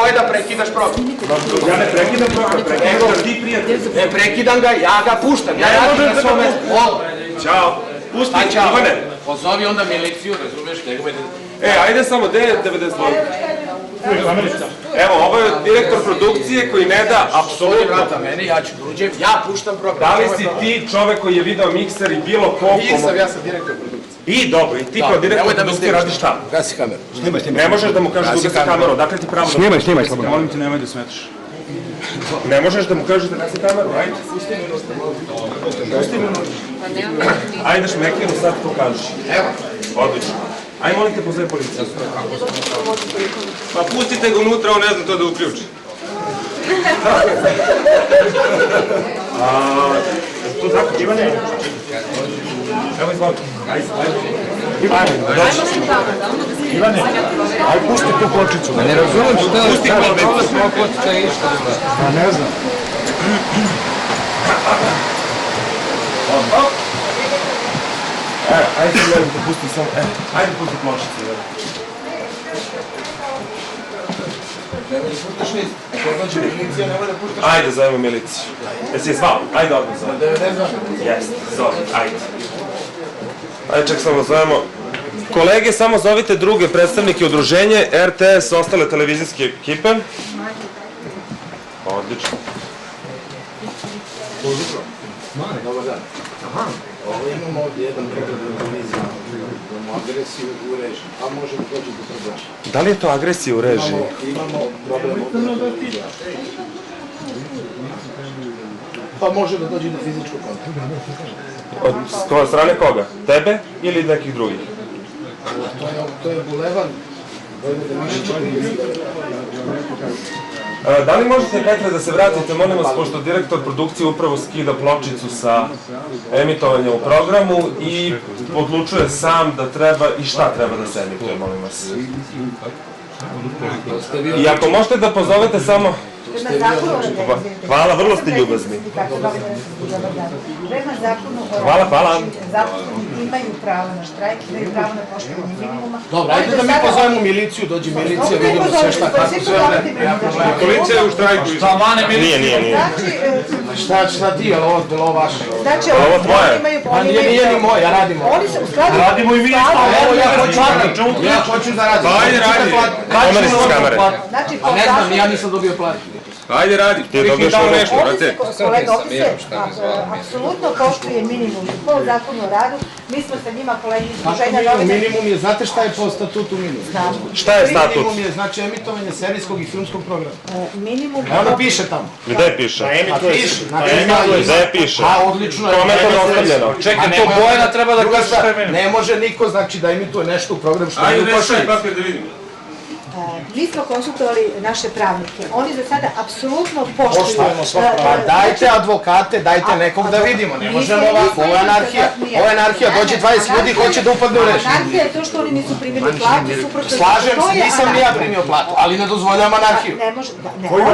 nemoj da prekidaš program. Ja ne prekidam program, prekidaš ti prijatelj. Ne prekidam ga, ja ga puštam, ja radim na svome. Ćao. Pusti, Ivane. Pozovi onda miliciju, razumeš, nego me... Ajde samo, gde je 92? Evo, ovo je direktor produkcije koji ne da apsolutno... vrata meni, ja ću da uđem, ja puštam program. Da li si ti čovek koji je video mikser i bilo ko... Nisam, ja sam direktor produkcije. I dobro, i ti kao direktor produkcije radiš šta? Gasi kameru. Ne možeš da mu kažeš da ugasi kameru, odakle ti pravo da... Snimaj, slobodno. Molim te, nemoj da smetaš. Ne možeš da mu kažeš da gasi kameru, ajde. Ajde Šmekinu, sad to kažeš. Evo. Odlično. Ajde, molim te, pozove policiju. Pa pustite ga unutra, on ne zna to da uključi. To zakon, Ivane? Evo izvolite. Ivane, ajde pusti tu pločicu. Ne razumem što je... Pusti pločicu. Ne znam. Ajde se gledam, pusti samo, ajde pusti pločicu. Ajde, zovemo miliciju. Jesi je zvao? Ajde odmah zovemo. Jeste, zove, ajde. Ajde, ček samo zovemo. Kolege, samo zovite druge predstavnike udruženje, RTS, ostale televizijske ekipe. Odlično. Dobar dan. Ovo imamo ovdje jedan pregled na televiziji, imamo agresiju u režiji, a može da dođe do problema. Da li je to agresija u režiji? Imamo problem ovdje na televiziji. Pa može da dođe do fizičkog kontakta. Od strane koga? Tebe ili nekih drugih? To je bulevar. Da li možete, Petre, da se vratite, molim vas, pošto direktor produkcije upravo skida pločicu sa emitovanja u programu i odlučuje sam da treba i šta treba da se emituje, molim vas. I ako možete da pozovete samo... Hvala, vrlo ste ljubazni. Prema zakonu Hvala. imaju pravo na štrajk, imaju pravo na poštovanje minimuma. Dobro, ajde da mi pozovemo miliciju, dođi milicija, vidimo sve šta kako sve vreme. Policija je u štrajku. Šta mane miliciju? Nije. Šta ti, je li ovo vaše? Znači, Ovo tvoje? Pa nije ni moj, ja radim ovo. Oni se u skladu... Radimo i mi isto. Evo, ja hoću da radim. Ajde, radi. Pomeri se s kamere. Znači, A ne znam, ja nisam dobio platu. Ajde, radi. Ti je dobio Tamo što nešto, brate. Kolega, ovdje se apsolutno poštuje minimum. Po zakonu o radu, mi smo sa njima kolegi iz Druženja novinara... Minimum je, znate šta je po statutu minimum? Znamo. Šta je statut? Minimum je, znači, emitovanje serijskog i filmskog programa. Minimum... Ono piše tamo. Gde piše? A piše. Gde piše? A, odlično. Kome je to dostavljeno? Čekaj, to Bojana treba da kaže šta je meni. Ne može niko, znači, da emituje nešto u program što Ajde, nije u nešto je pošalji. papir da vidimo. Mi smo konsultovali naše pravnike. Oni za sada apsolutno poštuju... Poštujemo sva prava. Dajte advokate, dajte nekog da vidimo. Ne možemo ovako, ovo je anarhija. Ovo je anarhija, dođe 20 ljudi, hoće da upadne u režim. Anarhija je to što oni nisu primili platu, suprotno... Slažem se, nisam ni ja primio platu, ali ne dozvoljavam anarhiju. Ne može... Ovo je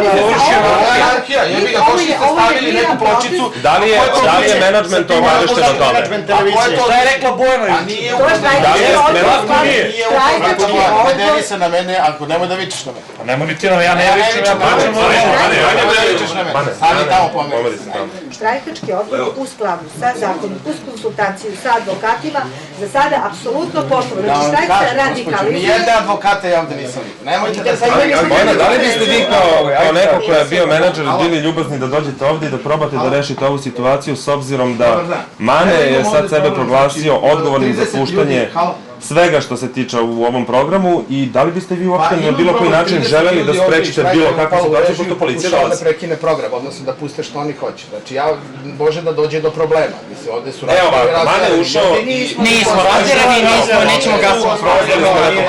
anarhija, jebi ga, to što ste stavili neku pločicu. Da li je menadžment obavešten o tome? Šta je rekla Bojana? A nije To je Vedeni se na mene, ako nemoj da vičeš na mene. Pa nemoj ni ti nam, ja ne vičem, ja pričam o Nemoj da vičeš na mene. Stani tamo pomeri. Štrajkački odbor u skladu sa zakonom, uz konsultaciju sa advokatima, za sada apsolutno poštovno. Znači štrajk se radikalizuje. Nijedne advokate ja ovde nisam vidio. Nemojte da se... Bojana, da li biste vi kao neko ko je bio menadžer bili ljubazni da dođete ovdje i da probate da rešite ovu situaciju s obzirom da Mane je sad sebe proglasio odgovornim za puštanje svega što se tiče u ovom programu i da li biste vi uopšte na bilo koji način želeli da sprečite bilo kakvu situaciju pošto policija dolazi? Da prekine program, odnosno da puste što oni hoće. Znači ja, može da dođe do problema. Mislim, ovde su... Evo ovako, Mane je ušao... Nismo razirani, nećemo gasiti problem.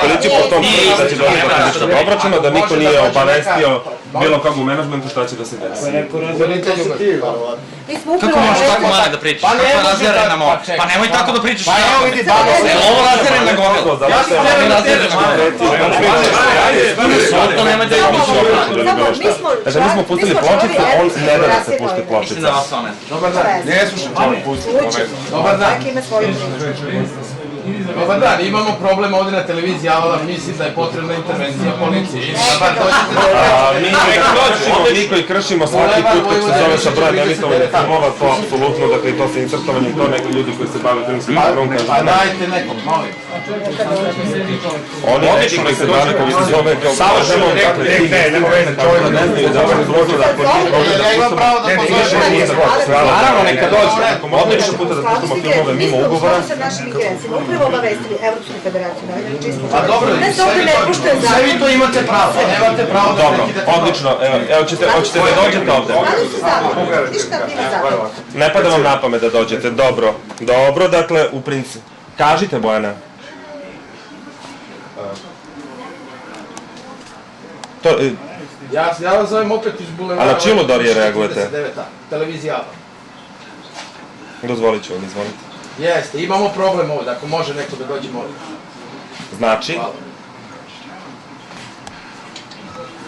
Policiju po tom da će doći do fizičkog obračuna, da niko nije obavestio bilo kog u menadžmentu šta će da se desi. Kako možeš tako Mane da pričaš? Kako je razirani na Pa nemoj tako da pričaš. Pa evo vidi, Ovo razirani na gomilu. Ja sam razirani na gomilu. To nemoj da Znači, mi smo pustili pločice, on ne da se pušti pločice. Mislim da vas on ne. Dobar dan. Ne slušam, čao, pusti. Dobar dan. Dobar dan, imamo problem ovde na televiziji, ja mislim da je potrebna intervencija policije. Mi koji kršimo svaki put kako se zove sa brojem emitovanja filmova, to apsolutno, dakle i to sa insertovanjem, to neki ljudi koji se bave filmskim programom kažu. Pa dajte nekog, molim. Oni neki koji se bave kako se zove kao savršeno, dakle, ti čovjek ne znaju da ovo izložu da ako nije problem Ja imam pravo da pozovem. naravno neka dođe. Ako možda više puta da pustimo filmove mimo ugovora. Mi smo sa našim ingerencijama upravo obavestili Evropsku federaciju novinara čistog. Pa dobro, sve vi to imate pravo, nemate pravo da Dobro, prekidate. odlično, evo, hoćete da dođete ovde? Ali su zakon, ništa nije zakon. Ne pada vam na pamet da dođete, dobro. Dobro, dakle, u principu. Kažite, Bojana. To, Ja vas zovem opet iz Bulevara. A na čiju Dorije reagujete? 49A, televizija ABA. dozvolit ću vam, izvolite. Jeste, imamo problem ovde, ako može neko da dođe, molim. Znači? Hvala.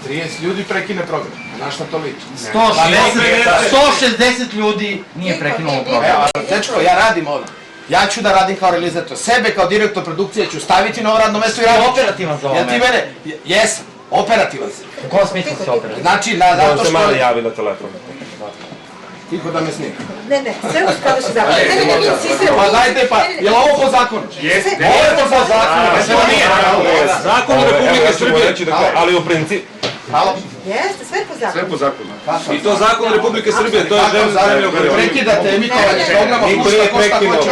30 ljudi prekine program. Na šta to liči? 160 ljudi nije prekinulo program. Dečko, ja radim ovdje. Ja ću da radim kao realizator. Sebe kao direktor produkcije ću staviti na ovo radno mesto i raditi. Operativan za ovo Jel ti mene? Jesam. Operativan si. U kom smislu si operativan? Znači, Da zato se što... mali javi na telefon. Tiho da me snima. Ne, sve u skladu sa zakonom. Ne, insistiramo. Pa dajte pa, je li ovo po zakonu? Jeste. Ovo je po zakonu. Ovo nije. Zakon Republike Srbije. Ali u principu... Halo? Jeste, sve po zakonu. Sve po zakonu. I to zakon Republike Srbije, to je zemlja. Prekidate emitovanje programa, pušta ko šta hoće.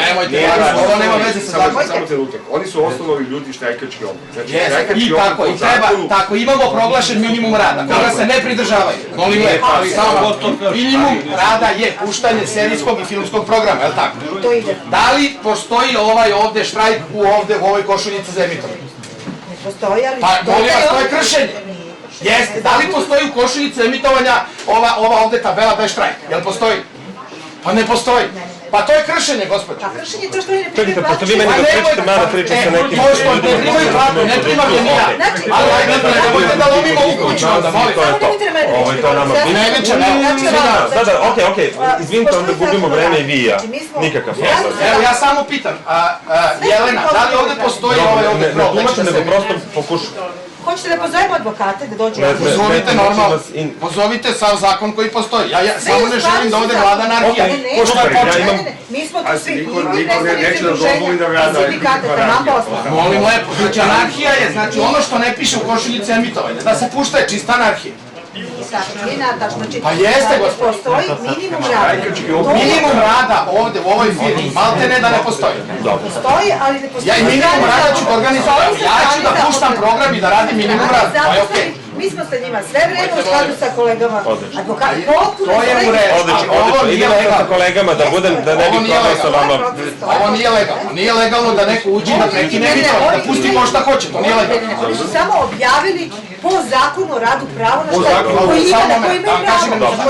Nemojte, ovo nema veze sa zakonom. Samo trenutak. Oni su osnovali ljudi štrajkački obor. Znači, I tako, i treba, tako, imamo proglašen minimum rada, koga se ne pridržavaju. Molim lepo, samo minimum rada je puštanje serijskog i filmskog programa, je li tako? To ide. Da li postoji ovaj ovde štrajk u ovoj košuljici za emitovanje? Ne postoji, ali... Pa, molim vas, to je kršenje. Jeste, da li postoji u košuljici emitovanja ova ovde tabela da je štrajk? Jel postoji? Pa ne postoji. Pa to je kršenje, gospođo. Pa kršenje je to što oni ne Čekajte, primaju pošto vi plaću. meni da pričate, mada pričam sa nekim... To što ne primaju platu, ne primam je ni ja. Ali ajde, nemojte da lomimo u kuću onda, molim. To je to. Ovo je to nama... Ne, neće, ne. Da, okej, izvinite, onda gubimo vreme i vi i ja. Nikakav problem. Evo, ja samo pitam, Jelena, da li ovde postoji ovaj ovde Ne problem? tumačim, nego prosto pokušam. Hoćete da pozovemo advokate da dođu? Pozovite normalno, pozovite sav zakon koji postoji. Ja samo ne želim da ovde vlada anarhija. Ko šta počne? Mi smo tu svi, niko i neće da dozvoli da rada. sindikata, taman posla. Molim lepo, znači anarhija je, znači ono što ne piše u košuljici emitovanja, da se pušta je čista anarhija. Nije natačno, znači, Pa jeste, gospod. postoji minimum rada. Minimum rada ovde u ovoj firmi, malte ne da ne postoji. Postoji, ali ne postoji... Ja i minimum rada ću da organizujem. Ja ću da puštam program i da radim minimum rada. To je okej. Mi smo sa njima sve vreme u skladu sa kolegama advokati. To je u redu. Odlično, idemo sa kolegama da budem, da ne bih probao sa vama. Ovo nije legalno. Nije legalno da neko uđe i da prekine emitovanje, da pusti ko šta hoće. To nije legalno. Oni su samo objavili po zakonu o radu pravo na štrajk. Koji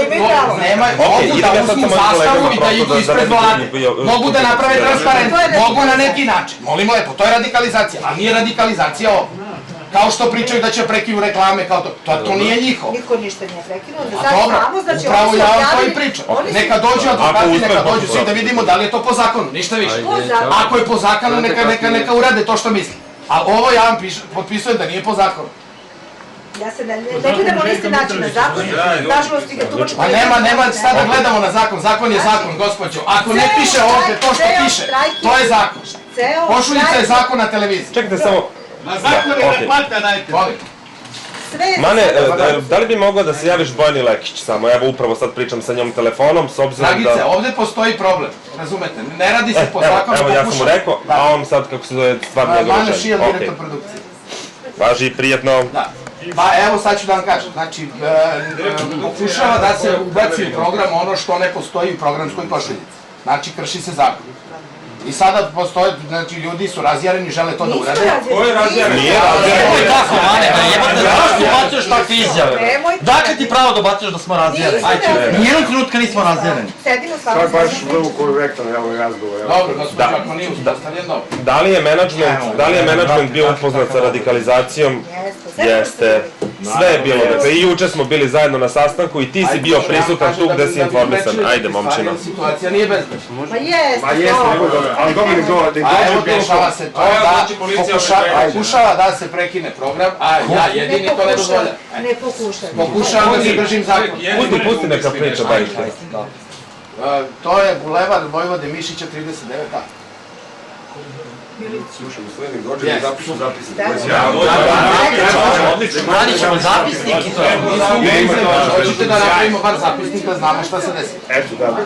imaju pravo. Mogu da uzmu zastavu i da idu ispred vlade. Mogu da naprave transparent. Mogu na neki način. Molim lepo, to je radikalizacija. A nije radikalizacija ovo. Kao što pričaju da će prekinu reklame, kao to. To nije njihovo. Niko ništa nije prekinuo. A dobro, upravo ja vam to i pričam. Neka dođu advokati, neka dođu svi da vidimo da li je to po zakonu, ništa više. Ako je po zakonu, neka urade to što misli. A ovo ja vam potpisujem da nije po zakonu. Ja se ne gledamo na isti način na zakon, nažalost ti ga tumačimo. Pa nema šta da gledamo na zakon, zakon je zakon, gospođo. Ako ne piše ovdje to što piše, to je zakon. Košuljica je zakon na televiziji. Čekajte samo... Na zakon je da plate, dajte. Mane, da li bi mogla da se javiš Bojani Lekić samo? Evo upravo sad pričam sa njom telefonom, s obzirom da... Dragice, ovdje postoji problem, razumete, ne radi se po zakonu. Evo ja sam mu rekao, a on sad kako se zove stvar njegov Mane rečenje. Šijel, direktor produkcije. Važi, prijetno. Da. Pa evo sad ću da vam kažem, znači pokušava da se ubaci u program ono što ne postoji u programskoj košuljici. Znači krši se zakon. I sada postoje, znači ljudi su razjareni, žele to da urade. Ko je razjaran? Nije razjaran. Nemoj tako, Mane, da jebate, zašto ubacuješ takve izjave? Dakle ti pravo da ubacuješ da smo razjereni? Nijednog trenutka nismo razjereni. Sedimo s To je vama. baš vrlo korektan razgovor. Dobro, gospođo, ako nije uspostavljen, dobro. Da li je menadžment bio upoznat sa radikalizacijom? Jeste, Jeste, sve je bilo, dakle, i juče smo bili zajedno na sastanku i ti si bio prisutan tu gde si informisan. Ajde, momčino. Situacija nije bezbedna. Ma jeste, ali Dominik A evo dešava se to da pokušava da se prekine program, a ja jedini to ne dozvoljam. ne pokušaj. Pokušavam da se držim zakona. Pusti neka priča, bajke. To je Bulevar Vojvode Mišića 39A. Slušaj, gospodine, dođe da zapišu zapisnik. Radit ćemo zapisnik i to je. Hoćete da napravimo bar zapisnik da znamo šta se desi. Eto, da.